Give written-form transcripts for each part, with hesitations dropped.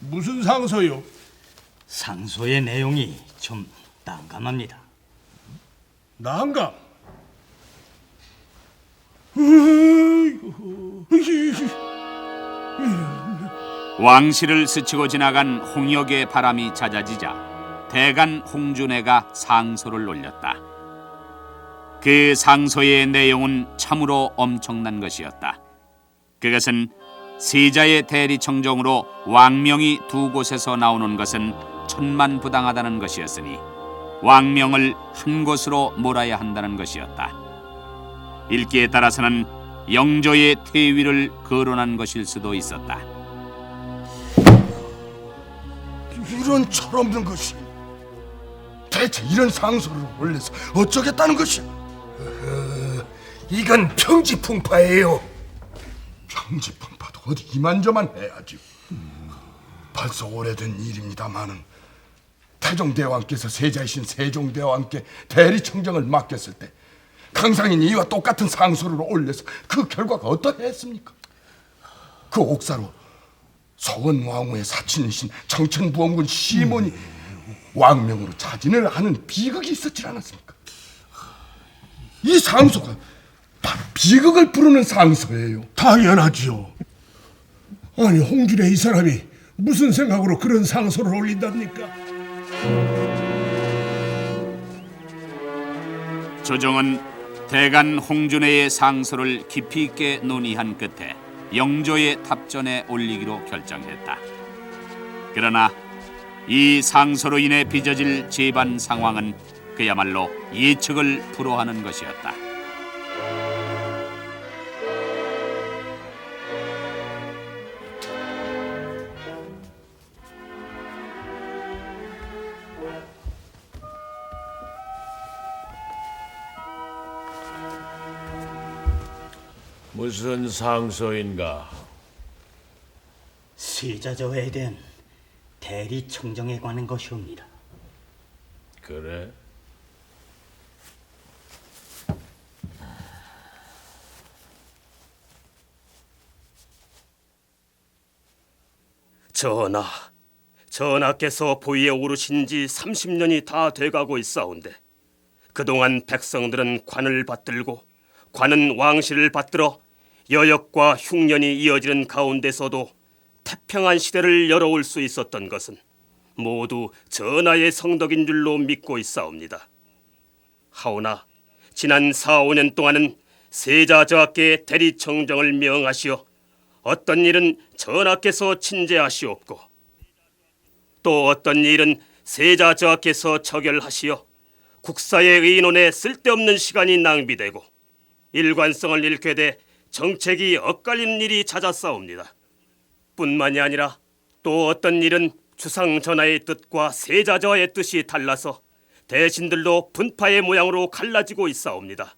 무슨 상소요? 상소의 내용이 좀 난감합니다. 난감? 왕실을 스치고 지나간 홍역의 바람이 잦아지자 대간 홍준회가 상소를 올렸다. 그 상소의 내용은 참으로 엄청난 것이었다. 그것은 세자의 대리청정으로 왕명이 두 곳에서 나오는 것은 천만부당하다는 것이었으니 왕명을 한 곳으로 몰아야 한다는 것이었다. 읽기에 따라서는 영조의 퇴위를 거론한 것일 수도 있었다. 이런 철없는 것이 대체 이런 상소를 올려서 어쩌겠다는 것이야? 이건 평지풍파예요. 평지풍파도 어디 이만저만 해야지. 벌써 오래된 일입니다마는 태종대왕께서 세자이신 세종대왕께 대리청정을 맡겼을 때 강상인이 이와 똑같은 상소를 올려서 그 결과가 어떠했습니까? 그 옥사로 서원왕후의 사친이신 청천부원군 시몬이 왕명으로 자진을 하는 비극이 있었지 않았습니까? 이 상소가 바로 비극을 부르는 상소예요. 당연하지요. 아니, 홍준의 이 사람이 무슨 생각으로 그런 상소를 올린답니까? 조정은 대간 홍준회의 상소를 깊이 있게 논의한 끝에 영조의 탑전에 올리기로 결정했다. 그러나 이 상소로 인해 빚어질 재반 상황은 그야말로 예측을 불허하는 것이었다. 무슨 상소인가? 세자저에 대한 대리청정에 관한 것이옵니다. 그래? 전하, 전하께서 보위에 오르신 지 30년이 다 돼가고 있사온데 그동안 백성들은 관을 받들고 관은 왕실을 받들어 여역과 흉년이 이어지는 가운데서도 태평한 시대를 열어올 수 있었던 것은 모두 전하의 성덕인 줄로 믿고 있사옵니다. 하오나 지난 4, 5년 동안은 세자 저하께 대리청정을 명하시어 어떤 일은 전하께서 친제하시옵고 또 어떤 일은 세자 저하께서 처결하시어 국사의 의논에 쓸데없는 시간이 낭비되고 일관성을 잃게 돼 정책이 엇갈리는 일이 잦아싸웁니다. 뿐만이 아니라 또 어떤 일은 주상 전하의 뜻과 세자 저하의 뜻이 달라서 대신들도 분파의 모양으로 갈라지고 있사옵니다.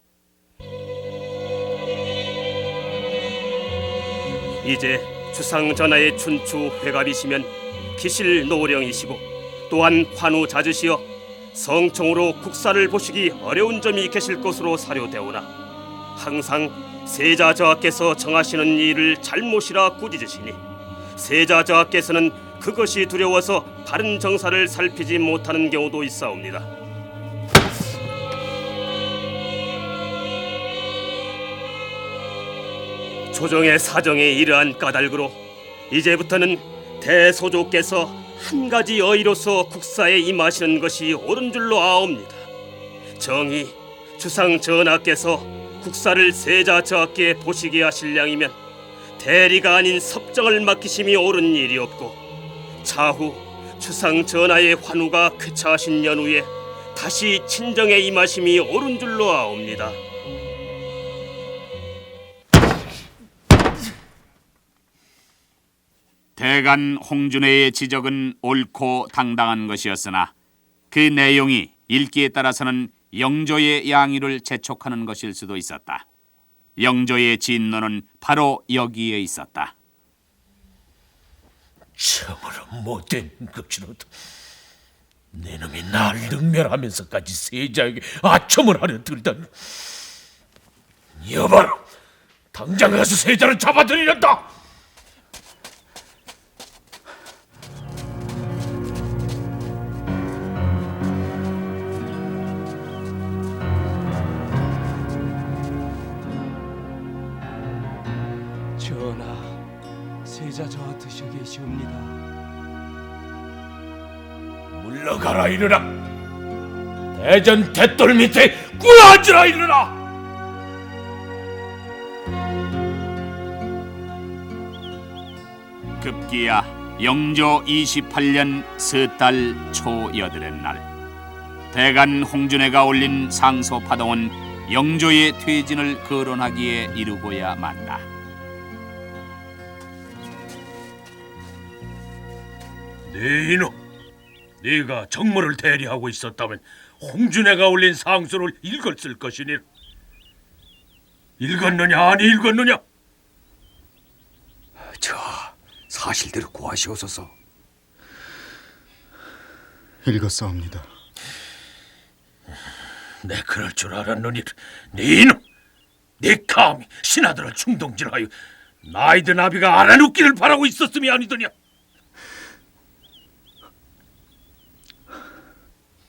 이제 주상 전하의 춘추 회갑이시면 기실 노령이시고 또한 환우 잦으시어 성총으로 국사를 보시기 어려운 점이 계실 것으로 사료되오나 항상 세자 저하께서 정하시는 일을 잘못이라 꾸짖으시니 세자 저하께서는 그것이 두려워서 바른 정사를 살피지 못하는 경우도 있사옵니다. 조정의 사정에 이러한 까닭으로 이제부터는 대소조께서 한 가지 어이로서 국사에 임하시는 것이 옳은 줄로 아옵니다. 정이 주상 전하께서 국사를 세자 저하께 보시게 하실 양이면 대리가 아닌 섭정을 맡기심이 옳은 일이었고 차후 주상 전하의 환우가 쾌차하신 연후에 다시 친정에 임하심이 옳은 줄로 아옵니다. 대간 홍준회의 지적은 옳고 당당한 것이었으나 그 내용이 읽기에 따라서는 영조의 양의를 재촉하는 것일 수도 있었다. 영조의 진노는 바로 여기에 있었다. 참으로 못된 것이로다. 내 놈이 날 능멸하면서까지 세자에게 아첨을 하려 들다니. 여봐라, 당장 가서 세자를 잡아들이란다. 전하, 세자 저 드셔 계시옵니다. 물러가라 이르라. 대전 대돌 밑에 꿇어앉으라 이르라. 급기야 영조 28년 서달 초 여덟의 날 대간 홍준회가 올린 상소 파동은 영조의 퇴진을 거론하기에 이르고야 만다. 네 이놈, 네가 정모를 대리하고 있었다면 홍준회가 올린 상소를 읽었을 것이니 읽었느냐 아니 읽었느냐? 저 사실대로 고하시옵소서. 읽었사옵니다. 내 그럴 줄 알았느니 네 이놈, 네 감히 신하들을 충동질하여 나이든 아비가 알아눕기를 바라고 있었음이 아니더냐?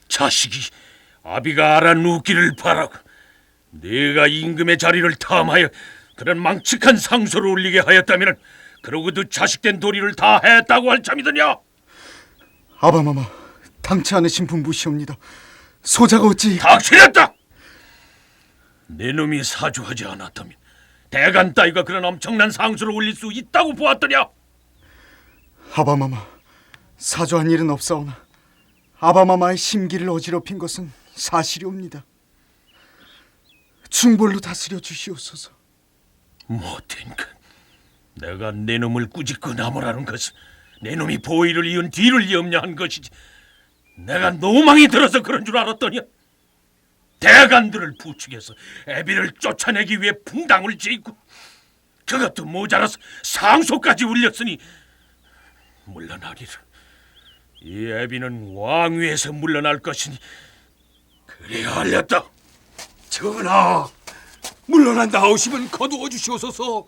자식이 아비가 알아눕기를 바라고 네가 임금의 자리를 탐하여 그런 망측한 상소를 올리게 하였다면 그러고도 자식된 도리를 다 했다고 할 참이더냐? 아바마마, 당치 않으신 분 무시옵니다. 소자가 어찌... 닥치렸다! 내 놈이 사주하지 않았다면 대간 따위가 그런 엄청난 상소를 올릴 수 있다고 보았더냐? 아바마마, 사주한 일은 없사오나 아바마마의 심기를 어지럽힌 것은 사실이옵니다. 중벌로 다스려 주시옵소서. 못된 것, 내가 내 놈을 꾸짖고 나무라는 것은 내 놈이 보위를 이은 뒤를 염려한 것이지 내가 노망이 들어서 그런 줄 알았더냐? 대간들을 부추겨서 애비를 쫓아내기 위해 붕당을 짓고 그것도 모자라서 상소까지 울렸으니 물러나리라. 이 애비는 왕위에서 물러날 것이니 그래야 알렸다. 전하, 물러난다 하오시면 거두어 주시옵소서.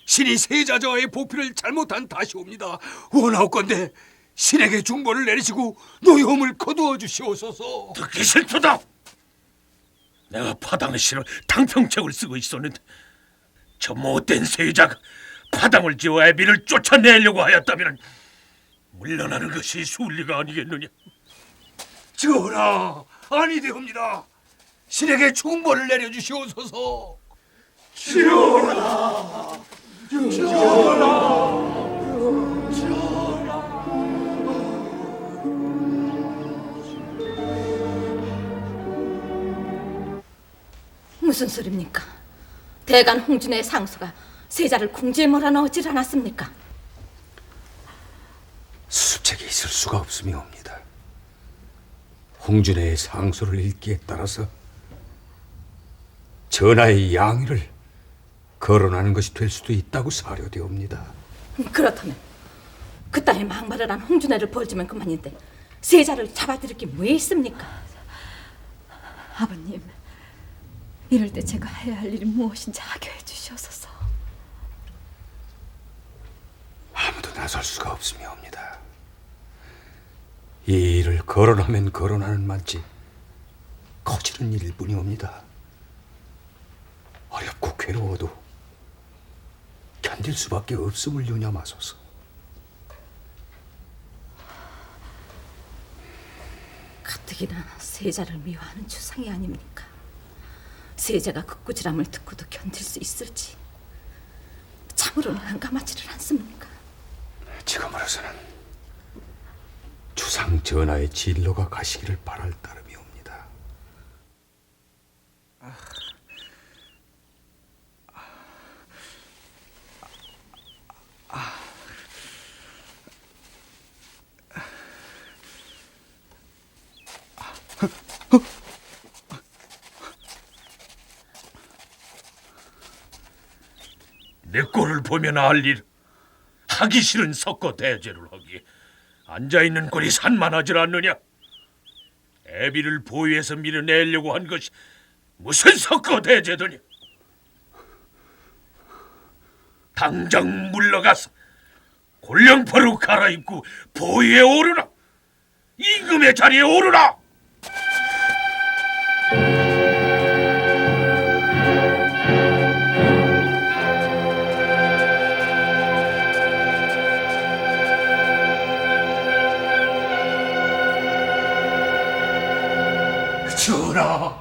신이 세자저하의 보필을 잘못한 탓이옵니다. 원하옵건대 신에게 중벌을 내리시고 노여움을 거두어 주시옵소서. 듣기 싫도다. 내가 파당의 신을 당평책을 쓰고 있었는데 저 못된 세자가 파당을 지어 애비를 쫓아내려고 하였다면 물러나는 것이 순리가 아니겠느냐? 전하, 아니되옵니다. 신에게 중벌을 내려주시옵소서. 무슨 소리입니까? 대간 홍준의 상소가 세자를 궁지에 몰아넣지를 않았습니까? 수습책이 있을 수가 없음이옵니다. 홍준의 상소를 읽기에 따라서 전하의 양위를 거론하는 것이 될 수도 있다고 사료되옵니다. 그렇다면 그따위 막말을 한 홍준회를 벌주면 그만인데 세자를 잡아들일 게 왜 있습니까? 아버님, 이럴 때 제가 해야 할 일이 무엇인지 하게 해주시옵소서. 아무도 나설 수가 없음이옵니다. 이 일을 거론하면 거론하는 만치 커지는 일뿐이옵니다. 어렵고 괴로워도 견딜 수밖에 없음을 유념하소서. 가뜩이나 세자를 미워하는 주상이 아닙니까? 세자가 그 꾸지람을 듣고도 견딜 수 있을지 참으로는 난감하지를 않습니까? 지금으로서는 주상 전하의 진로가 가시기를 바랄 따름이옵니다. 내 꼴을 보면 알 일. 하기 싫은 석고 대죄를 하기에 앉아있는 꼴이 산만하질 않느냐? 애비를 보위에서 밀어내려고 한 것이 무슨 석고 대죄더냐? 당장 물러가서 곤령포로 갈아입고 보위에 오르라. 임금의 자리에 오르라. 전하,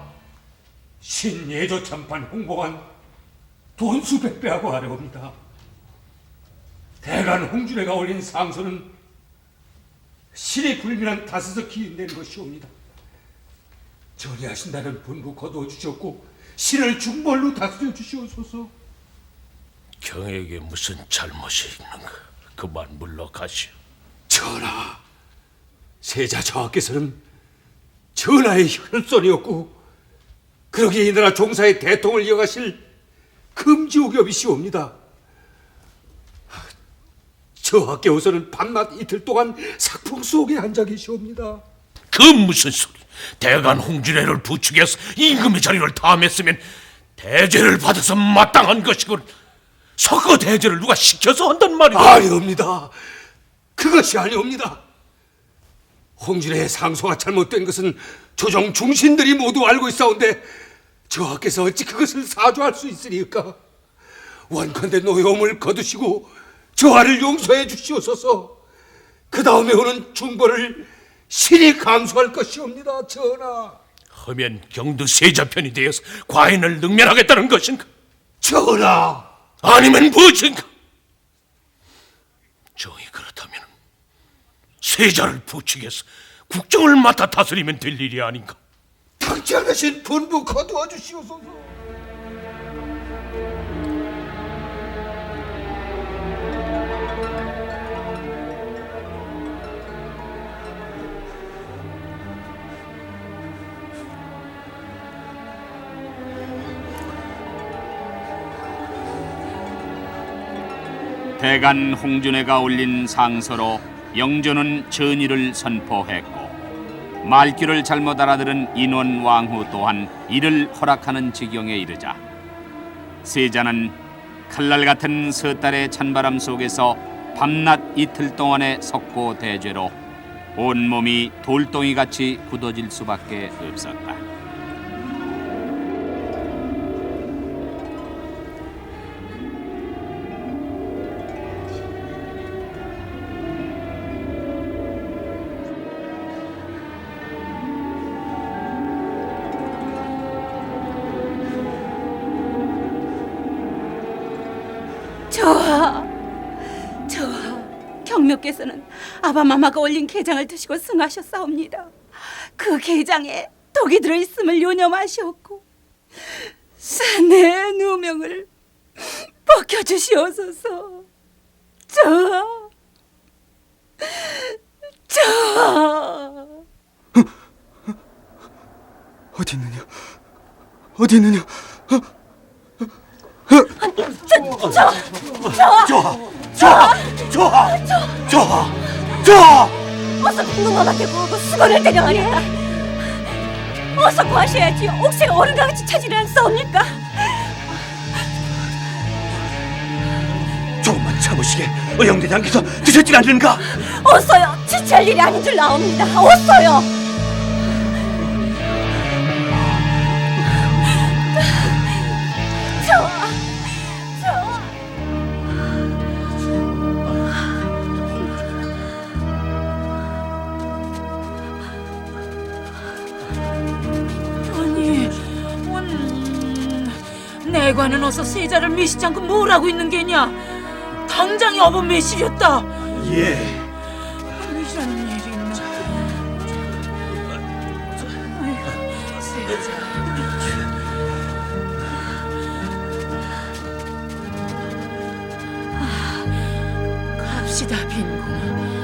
신예조 참판 홍봉한 돈 수백 배하고 아래옵니다. 대간 홍준회가 올린 상소는 신이 불민한 탓에서 기인된 것이옵니다. 전의하신다는 분부 거두어 주셨고 신을 중벌로 다스려 주시옵소서. 경에게 무슨 잘못이 있는가? 그만 물러가시오. 전하, 세자 저하께서는 전하의 혈손이었고 그러기에 이 나라 종사의 대통을 이어가실 금지옥엽이시옵니다. 저하께서는 밤낮 이틀 동안 삭풍 속에 앉아 계시옵니다. 그 무슨 소리? 대간 홍준회를 부추겨서 임금의 자리를 탐했으면 대죄를 받아서 마땅한 것이군. 석거 대죄를 누가 시켜서 한단 말이오? 아니옵니다. 그것이 아니옵니다. 홍준회의 상소가 잘못된 것은 조정 중신들이 모두 알고 있사온데 저하께서 어찌 그것을 사주할 수 있으리까? 원컨대 노여움을 거두시고 저하를 용서해 주시옵소서. 그 다음에 오는 중벌을 신이 감수할 것이옵니다, 전하. 하면 경도 세자 편이 되어서 과인을 능멸하겠다는 것인가? 전하! 아니면 무엇인가? 정이 그렇다면 세자를 부추겨서 국정을 맡아 다스리면 될 일이 아닌가? 당치하신 분부 거두어 주시옵소서. 대간 홍준회가 올린 상서로 영조는 전의를 선포했고 말귀를 잘못 알아들은 인원 왕후 또한 이를 허락하는 지경에 이르자 세자는 칼날 같은 서달의 찬바람 속에서 밤낮 이틀 동안의 석고 대죄로 온몸이 돌덩이같이 굳어질 수밖에 없었다. 저하, 경묘께서는 아바마마가 올린 게장을 드시고 승하셨사옵니다. 그 게장에 독이 들어있음을 요념하시었고 사내의 누명을 벗겨주시옵소서. 저하. 어디 있느냐? 어디 있느냐? 어서 궁금하게 구하고 수건을 데려가리다. 어서 구하셔야지. 옥새가 어른같이 차지를 않사옵니까? 조금만 참으시게. 의형대장께서 드셨질 않는가? 어서요. 지체할 일이 아닌 줄 나옵니다. 어서요. 내관은 어서 세자를 매시지 않고 뭘 하고 있는 게냐? 당장 여보 매시렸다. 예. 이런 일이 있나? 아이고, 세자. 갑시다, 빈궁.